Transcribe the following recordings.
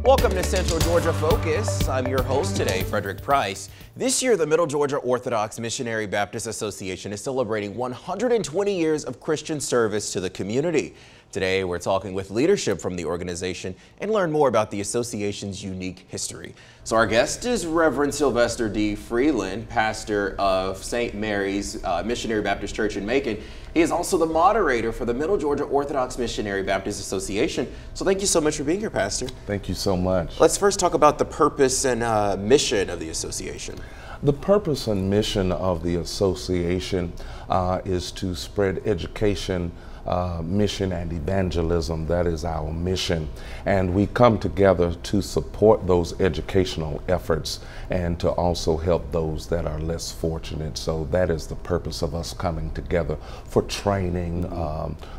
Welcome to Central Georgia Focus. I'm your host today, Fredrick Price. This year, the Middle Georgia Orthodox Missionary Baptist Association is celebrating 120 years of Christian service to the community. Today, we're talking with leadership from the organization and learn more about the association's unique history. So our guest is Reverend Sylvester D. Freeland, pastor of St. Mary's Missionary Baptist Church in Macon. He is also the moderator for the Middle Georgia Orthodox Missionary Baptist Association. So thank you so much for being here, Pastor. Thank you so much. Let's first talk about the purpose and mission of the association. The purpose and mission of the association is to spread education, mission and evangelism. That is our mission, and we come together to support those educational efforts and to also help those that are less fortunate. So that is the purpose of us coming together for training,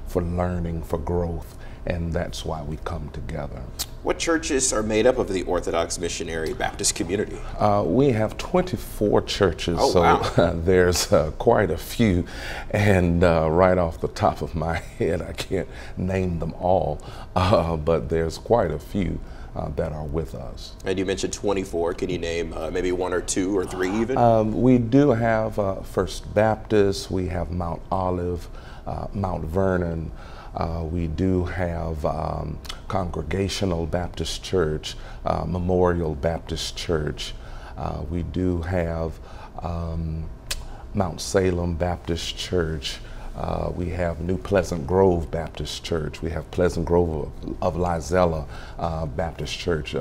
for learning, for growth, and that's why we come together. What churches are made up of the Orthodox Missionary Baptist community? We have 24 churches, oh, so wow. There's quite a few, and right off the top of my head, I can't name them all, but there's quite a few that are with us. And you mentioned 24. Can you name maybe one or two or three even? We do have First Baptist, we have Mount Olive, Mount Vernon. We do have Congregational Baptist Church, Memorial Baptist Church. We do have Mount Salem Baptist Church. We have New Pleasant Grove Baptist Church. We have Pleasant Grove of Lizella Baptist Church.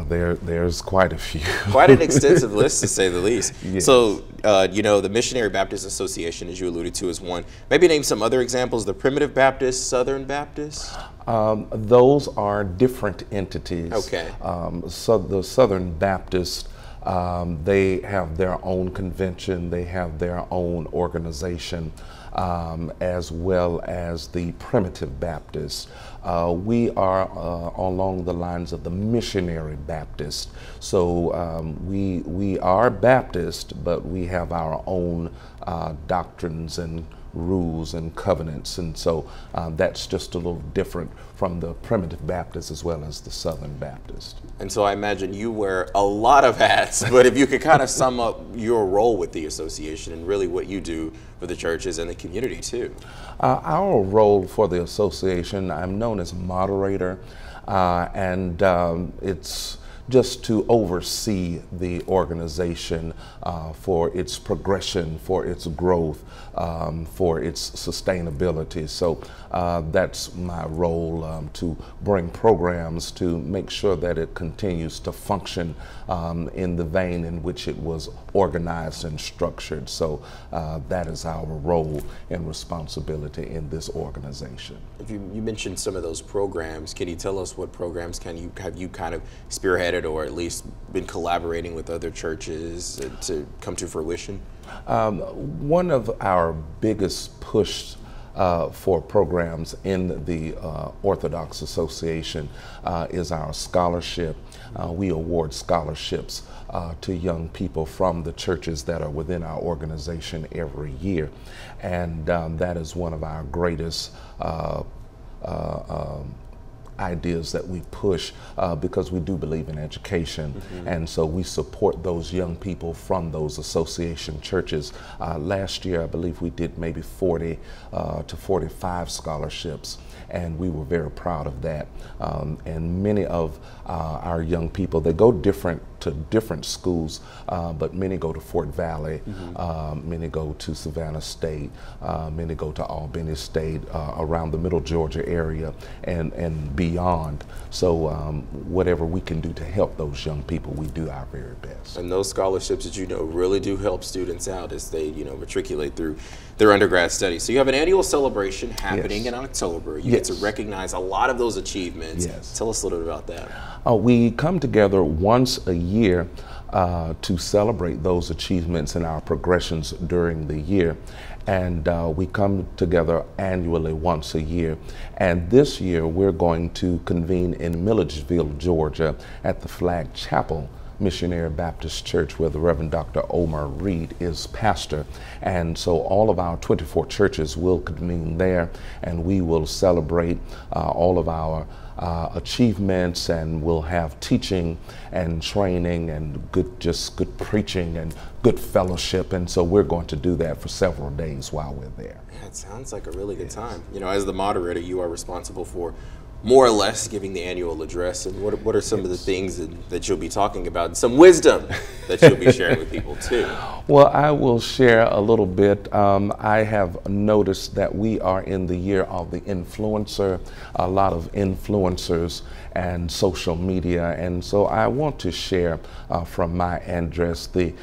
There's quite a few. Quite an extensive list, to say the least. Yes. So, you know, the Missionary Baptist Association, as you alluded to, is one. Maybe name some other examples, the Primitive Baptist, Southern Baptist? Those are different entities. Okay. So the Southern Baptist, they have their own convention, they have their own organization, as well as the Primitive Baptist. We are along the lines of the Missionary Baptist. So we are Baptist, but we have our own doctrines and rules and covenants, and so that's just a little different from the Primitive Baptist as well as the Southern Baptist. And so I imagine you wear a lot of hats, but if you could kind of sum up your role with the association and really what you do for the churches and the community too. Our role for the association, I'm known as moderator, and it's just to oversee the organization for its progression, for its growth, for its sustainability. So that's my role, to bring programs to make sure that it continues to function in the vein in which it was organized and structured. So that is our role and responsibility in this organization. If you mentioned some of those programs, can you tell us what programs have you kind of spearheaded or at least been collaborating with other churches to come to fruition? One of our biggest push for programs in the Orthodox Association is our scholarship. We award scholarships to young people from the churches that are within our organization every year, and that is one of our greatest ideas that we push because we do believe in education, and so we support those young people from those association churches. Last year I believe we did maybe 40 to 45 scholarships, and we were very proud of that. And many of our young people, they go to different schools, but many go to Fort Valley, many go to Savannah State, many go to Albany State, around the Middle Georgia area and beyond. So whatever we can do to help those young people, we do our very best. And those scholarships that you know really do help students out as they matriculate through their undergrad studies. So you have an annual celebration happening in October. You get to recognize a lot of those achievements. Tell us a little bit about that. We come together once a year to celebrate those achievements and our progressions during the year. And we come together annually once a year. And this year we're going to convene in Milledgeville, Georgia at the Flag Chapel Missionary Baptist Church, where the Reverend Dr. Omar Reed is pastor. And so all of our 24 churches will convene there, and we will celebrate all of our achievements, and we'll have teaching and training and just good preaching and good fellowship. And so we're going to do that for several days while we're there. Yeah, it sounds like a really good time. You know, as the moderator, you are responsible for more or less giving the annual address. And what are some of the things that you'll be talking about, some wisdom that you'll be sharing with people too? Well, I will share a little bit. I have noticed that we are in the year of the influencer, a lot of influencers and social media. And so I want to share from my address the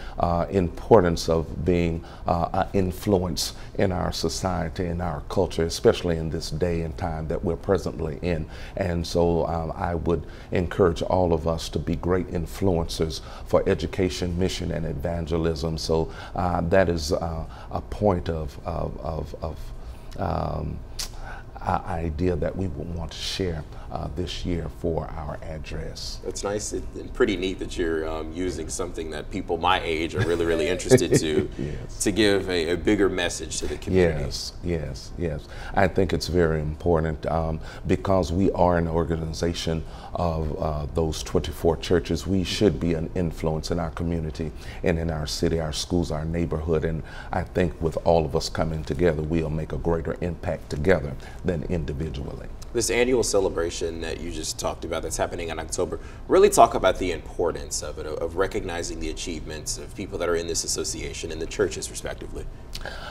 importance of being an influence in our society, in our culture, especially in this day and time that we're presently in. And so I would encourage all of us to be great influencers for education, mission, and evangelism. So that is a point of idea that we would want to share this year for our address. That's nice and pretty neat that you're using something that people my age are really, really interested to Yes. to give a bigger message to the community. Yes, yes, yes. I think it's very important because we are an organization of those 24 churches. We should be an influence in our community and in our city, our schools, our neighborhood. And I think with all of us coming together, we'll make a greater impact together than individually. This annual celebration that you just talked about that's happening in October, really talk about the importance of it, of recognizing the achievements of people that are in this association and the churches respectively.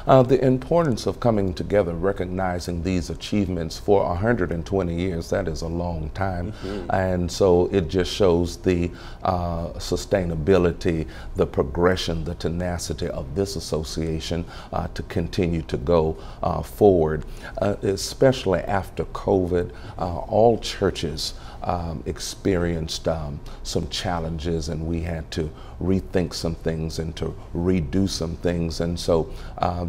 The importance of coming together, recognizing these achievements for 120 years, that is a long time. And so it just shows the sustainability, the progression, the tenacity of this association to continue to go forward, especially after COVID. All churches experienced some challenges, and we had to rethink some things and to redo some things. And so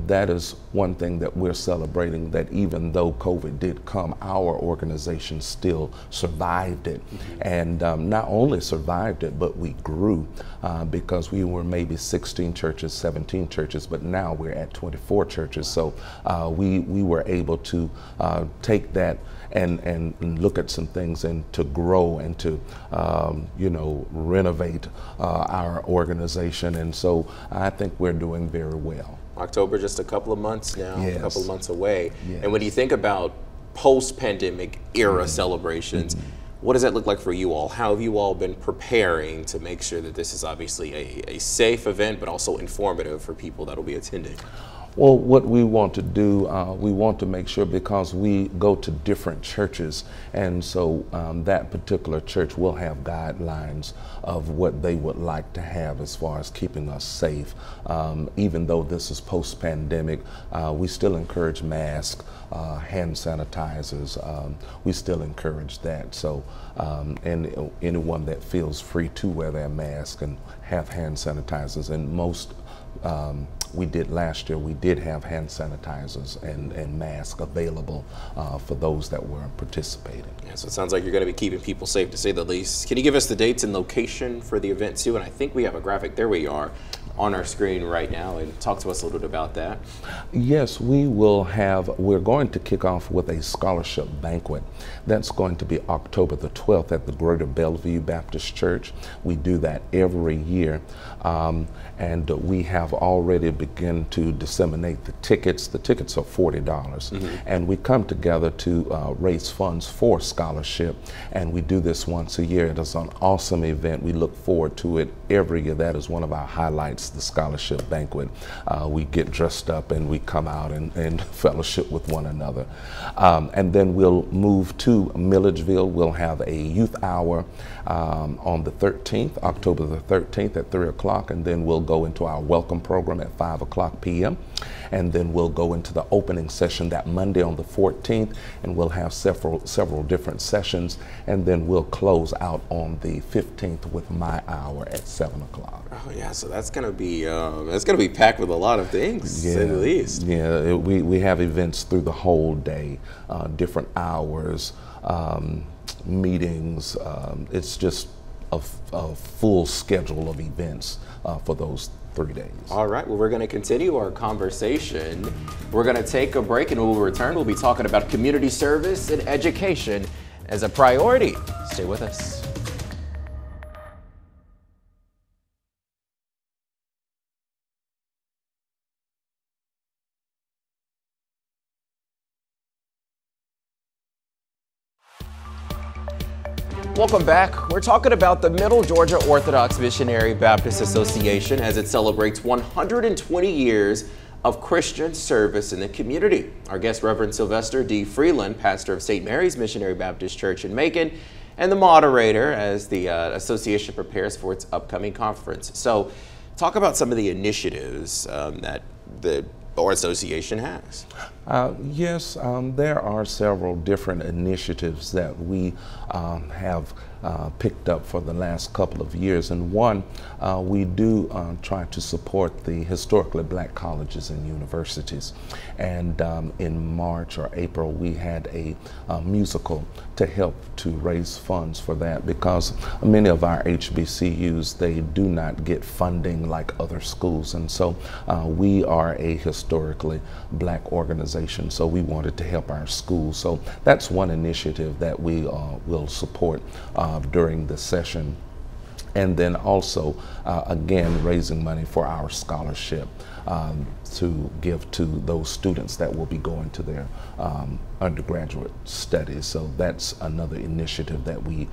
that is one thing that we're celebrating, that even though COVID did come, our organization still survived it. And not only survived it, but we grew because we were maybe 16 churches, 17 churches, but now we're at 24 churches. So we were able to take that and look at some things and to grow and to renovate our organization. And so I think we're doing very well. October, just a couple of months now, Yes. a couple of months away. Yes. And when you think about post-pandemic era celebrations, what does that look like for you all? How have you all been preparing to make sure that this is obviously a safe event, but also informative for people that will be attending? Well, what we want to do, we want to make sure, because we go to different churches, and so that particular church will have guidelines of what they would like to have as far as keeping us safe. Even though this is post-pandemic, we still encourage masks, hand sanitizers. We still encourage that. So, and anyone that feels free to wear their mask and have hand sanitizers, and most we did last year, we did have hand sanitizers and masks available for those that were participating. Yeah, so it sounds like you're going to be keeping people safe, to say the least. Can you give us the dates and location for the event too? And I think we have a graphic, there we are, on our screen right now, and talk to us a little bit about that. Yes, we're going to kick off with a scholarship banquet. That's going to be October the 12th at the Greater Bellevue Baptist Church. We do that every year. And we have already begun to disseminate the tickets. The tickets are $40. And we come together to raise funds for scholarship. And we do this once a year. It is an awesome event. We look forward to it every year. That is one of our highlights, the scholarship banquet. We get dressed up and we come out and fellowship with one another. And then we'll move to Milledgeville. We'll have a youth hour on the 13th, October the 13th at 3 o'clock, and then we'll go into our welcome program at 5 o'clock p.m. And then we'll go into the opening session that Monday on the 14th, and we'll have several different sessions, and then we'll close out on the 15th with my hour at 7 o'clock. Oh yeah, so that's gonna be packed with a lot of things, to say the least. Yeah, we have events through the whole day, different hours, meetings. It's just a full schedule of events for those 3 days. All right, well, we're going to continue our conversation. We're going to take a break, and when we return, we'll be talking about community service and education as a priority. Stay with us. Welcome back. We're talking about the Middle Georgia Orthodox Missionary Baptist Association as it celebrates 120 years of Christian service in the community. Our guest, Reverend Sylvester D. Freeland, pastor of St. Mary's Missionary Baptist Church in Macon, and the moderator as the association prepares for its upcoming conference. So talk about some of the initiatives that the association has. Yes, there are several different initiatives that we have picked up for the last couple of years. And one, we do try to support the historically black colleges and universities. And in March or April, we had a musical to help to raise funds for that, because many of our HBCUs, they do not get funding like other schools. And so we are a historically black organization, so we wanted to help our schools. So that's one initiative that we will support during the session. And then also, again, raising money for our scholarship to give to those students that will be going to their undergraduate studies. So that's another initiative that we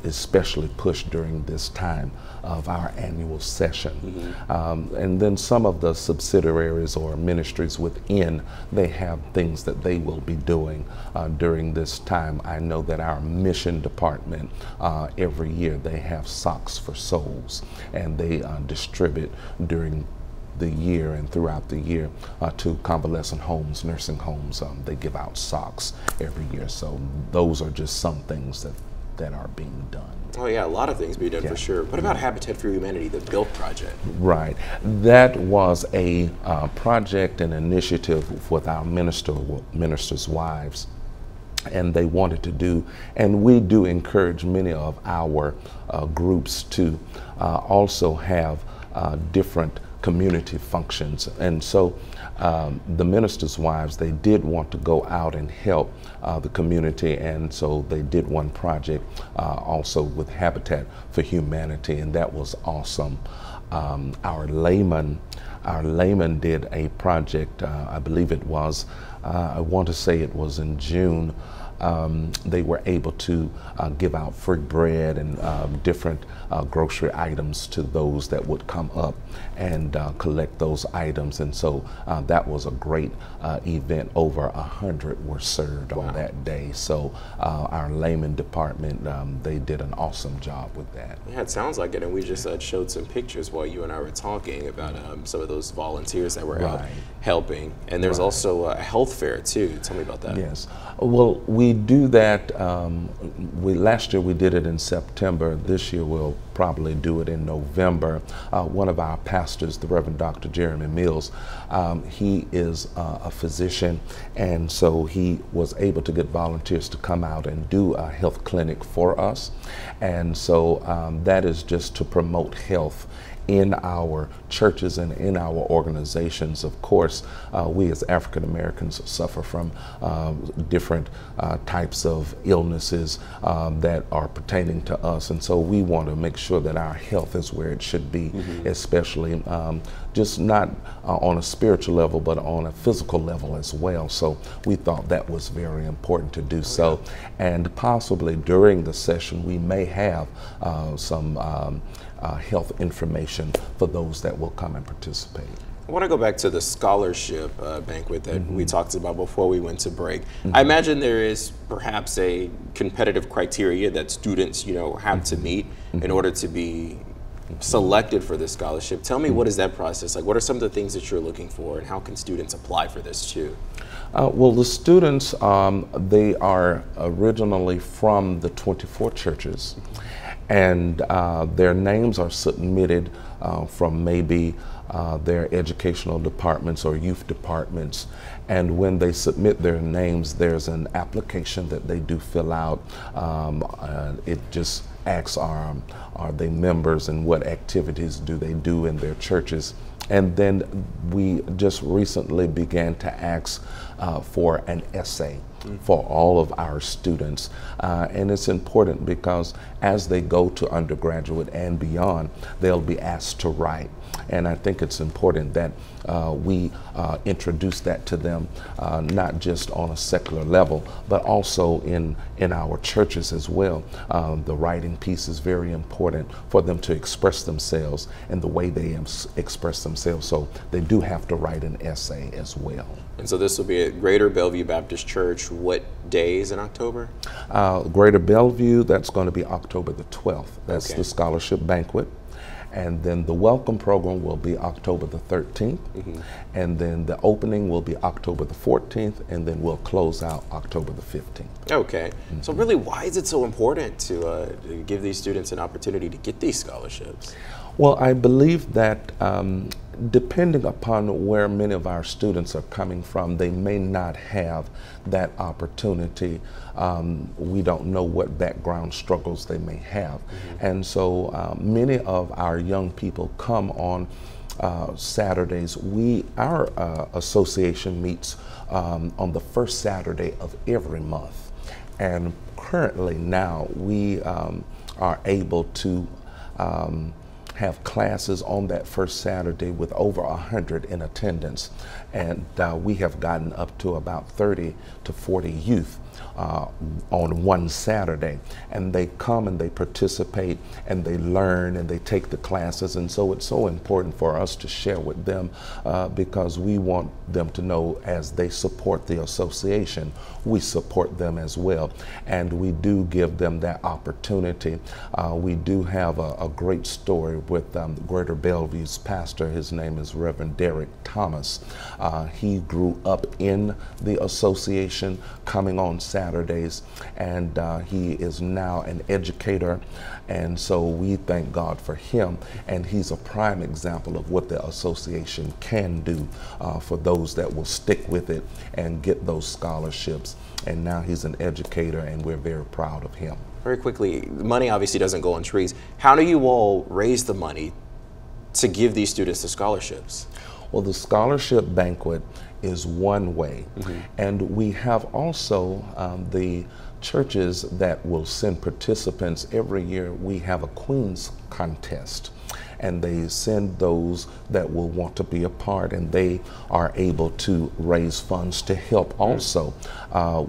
especially push during this time of our annual session. And then some of the subsidiaries or ministries within, they have things that they will be doing during this time. I know that our mission department, every year they have Socks for Souls, and they distribute during the year and throughout the year to convalescent homes, nursing homes. They give out socks every year. So those are just some things that are being done. Oh yeah, a lot of things being done, for sure. What about Habitat for Humanity, the BUILT project? Right. That was a project and initiative with our ministers' wives. And they wanted to do, and we do encourage many of our groups to also have different community functions. And so the ministers' wives, they did want to go out and help the community, and so they did one project also with Habitat for Humanity, and that was awesome. Our layman did a project, I believe it was, I want to say it was in June. They were able to give out free bread and different grocery items to those that would come up and collect those items. And so that was a great event. Over 100 were served on that day. So our layman department, they did an awesome job with that. Yeah, it sounds like it. And we just showed some pictures while you and I were talking about some of those volunteers that were out helping. And there's also a health fair too. Tell me about that. Yes. Well, we do that. Last year we did it in September. This year we'll probably do it in November. One of our pastors, the Reverend Dr. Jeremy Mills, he is a physician, and so he was able to get volunteers to come out and do a health clinic for us. And so that is just to promote health in our churches and in our organizations. Of course, we as African Americans suffer from different types of illnesses that are pertaining to us, and so we want to make sure that our health is where it should be, especially just not on a spiritual level, but on a physical level as well. So we thought that was very important to do so, and possibly during the session we may have some health information for those that will come and participate. I want to go back to the scholarship banquet that we talked about before we went to break. I imagine there is perhaps a competitive criteria that students, have to meet in order to be selected for this scholarship. Tell me, what is that process like? What are some of the things that you're looking for, and how can students apply for this too? Well, the students, they are originally from the 24 churches. And their names are submitted from maybe their educational departments or youth departments. And when they submit their names, there's an application that they do fill out. It just asks, are they members, and what activities do they do in their churches? And then we just recently began to ask for an essay. for all of our students. And it's important because as they go to undergraduate and beyond, they'll be asked to write. And I think it's important that we introduce that to them, not just on a secular level, but also in our churches as well. The writing piece is very important for them to express themselves and the way they express themselves. So they do have to write an essay as well. And so this will be at Greater Bellevue Baptist Church. What days in October? Greater Bellevue, that's going to be October the 12th. That's Okay. the scholarship banquet. And then the welcome program will be October the 13th. And then the opening will be October the 14th. And then we'll close out October the 15th. Okay. So really, why is it so important to give these students an opportunity to get these scholarships? Well, I believe that depending upon where many of our students are coming from, they may not have that opportunity. We don't know what background struggles they may have. And so many of our young people come on Saturdays. Our association meets on the first Saturday of every month. And currently now we are able to have classes on that first Saturday with over 100 in attendance, and we have gotten up to about 30 to 40 youth on one Saturday, and they come and they participate and they learn and they take the classes. And so it's so important for us to share with them because we want them to know, as they support the association, we support them as well, and we do give them that opportunity. We do have a great story with Greater Bellevue's pastor. His name is Reverend Derek Thomas. He grew up in the association, coming on Saturdays, and he is now an educator, and so we thank God for him, and he's a prime example of what the association can do for those that will stick with it and get those scholarships. And now he's an educator, and we're very proud of him. Very quickly, money obviously doesn't go on trees. How do you all raise the money to give these students the scholarships? Well, the scholarship banquet is one way, and we have also the churches that will send participants every year. We have a Queen's contest, and they send those that will want to be a part, and they are able to raise funds to help also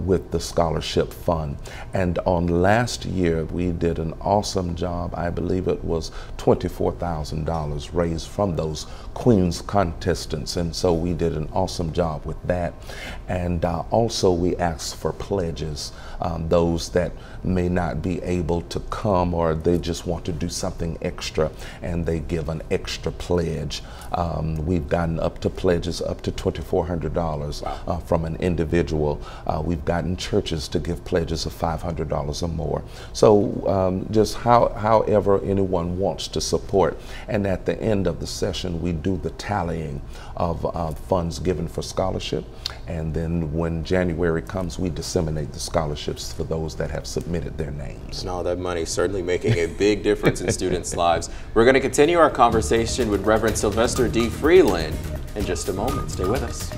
with the scholarship fund. And on last year, we did an awesome job. I believe it was $24,000 raised from those Queen's contestants, and so we did an awesome job with that. And also we asked for pledges. Those that may not be able to come, or they just want to do something extra, and they give an extra pledge. We've gotten up to pledges up to $2,400 from an individual. We've gotten churches to give pledges of $500 or more. So just however anyone wants to support. And at the end of the session, we do the tallying of funds given for scholarship. And then when January comes, we disseminate the scholarships for those that have submitted their names. No, that money is certainly making a big difference in students' lives. We're going to continue our conversation with Reverend Sylvester D. Freeland in just a moment. Stay with us.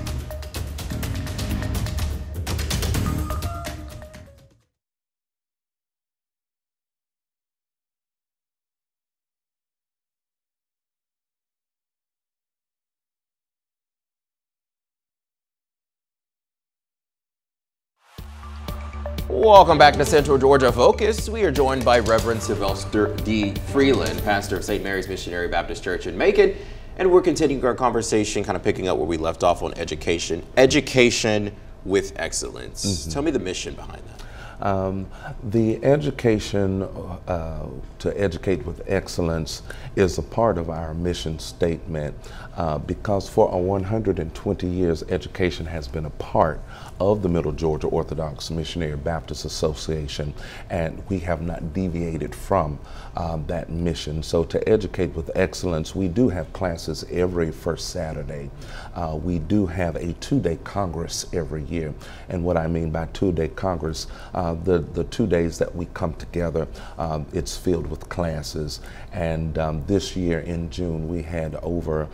Welcome back to Central Georgia Focus. We are joined by Reverend Sylvester D. Freeland, pastor of St. Mary's Missionary Baptist Church in Macon, and we're continuing our conversation, kind of picking up where we left off on education with excellence. Tell me the mission behind that. The education to educate with excellence is a part of our mission statement because for 120 years, education has been a part of the Middle Georgia Orthodox Missionary Baptist Association, and we have not deviated from that mission. So to educate with excellence, we do have classes every first Saturday. We do have a two-day Congress every year, and what I mean by two-day Congress, the 2 days that we come together, it's filled with classes. And this year in June, we had over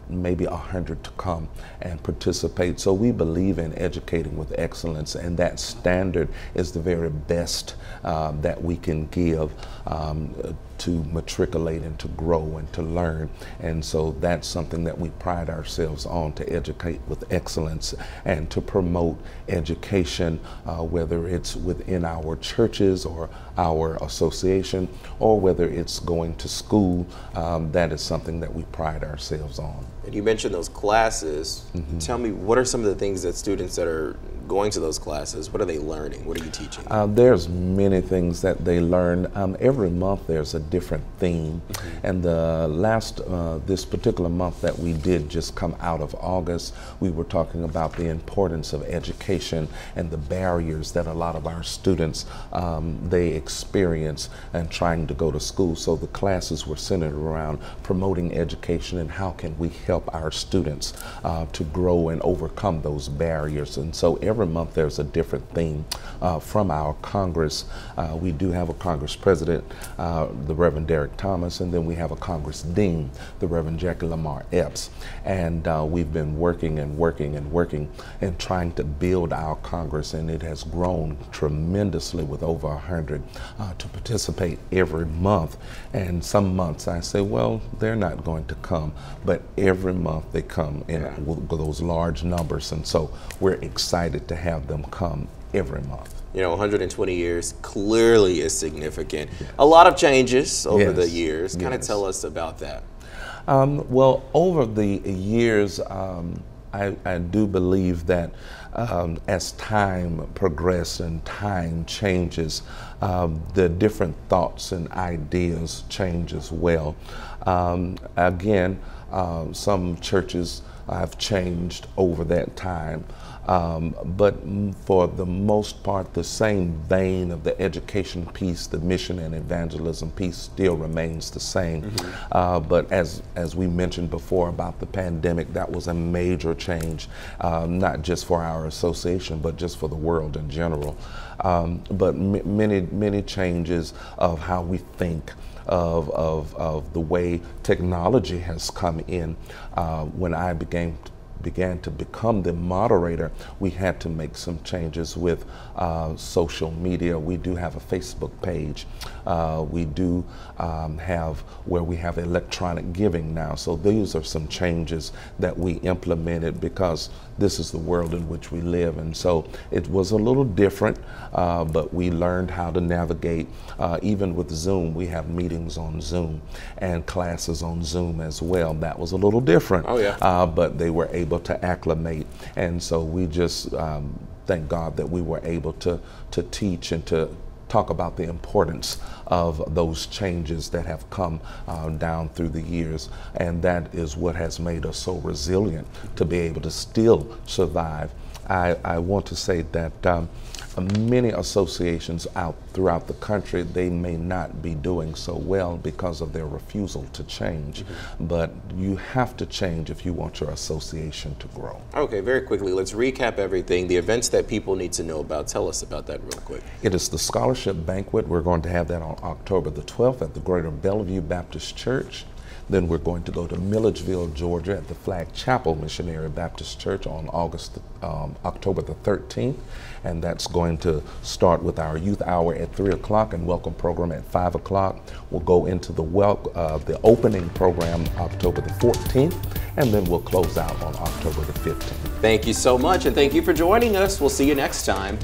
maybe 100 to come and participate. So we believe in educating with excellence, and that standard is the very best that we can give to matriculate and to grow and to learn. And so that's something that we pride ourselves on, to educate with excellence and to promote education, whether it's within our churches or our association, or whether it's going to school. That is something that we pride ourselves on. And you mentioned those classes. Tell me, what are some of the things that students that are going to those classes, what are they learning? What are you teaching? There's many things that they learn. Every month there's a different theme. And the last, this particular month that we did just come out of August, we were talking about the importance of education and the barriers that a lot of our students, they experience and trying to go to school. So the classes were centered around promoting education and how can we help our students to grow and overcome those barriers. And so every month there's a different theme. From our Congress, we do have a Congress President, the Reverend Derek Thomas, and then we have a Congress Dean, the Reverend Jackie Lamar Epps. And we've been working and trying to build our Congress, and it has grown tremendously with over 100 to participate every month. And some months I say, well, they're not going to come, but every month they come in with those large numbers, and so we're excited to have them come every month. You know, 120 years clearly is significant. A lot of changes over the years. Kind of tell us about that. Well, over the years, I do believe that as time progresses and time changes, the different thoughts and ideas change as well. Again, some churches have changed over that time. But for the most part, the same vein of the education piece, the mission and evangelism piece still remains the same. But as we mentioned before about the pandemic, that was a major change, not just for our association, but just for the world in general. But many changes of how we think, of the way technology has come in. When I began to become the moderator, we had to make some changes with social media. We do have a Facebook page. We do have where we have electronic giving now. So these are some changes that we implemented because this is the world in which we live. And so it was a little different, but we learned how to navigate. Even with Zoom, we have meetings on Zoom and classes on Zoom as well. That was a little different, but they were able to acclimate. And so we just thank God that we were able to teach and to talk about the importance of those changes that have come down through the years. And that is what has made us so resilient to be able to still survive. I want to say that many associations out throughout the country, they may not be doing so well because of their refusal to change. But you have to change if you want your association to grow. Okay, very quickly, let's recap everything. The events that people need to know about, tell us about that real quick. It is the Scholarship Banquet. We're going to have that on October the 12th at the Greater Bellevue Baptist Church. Then we're going to go to Milledgeville, Georgia at the Flag Chapel Missionary Baptist Church on October the 13th. And that's going to start with our youth hour at 3 o'clock and welcome program at 5 o'clock. We'll go into the opening program October the 14th, and then we'll close out on October the 15th. Thank you so much, and thank you for joining us. We'll see you next time.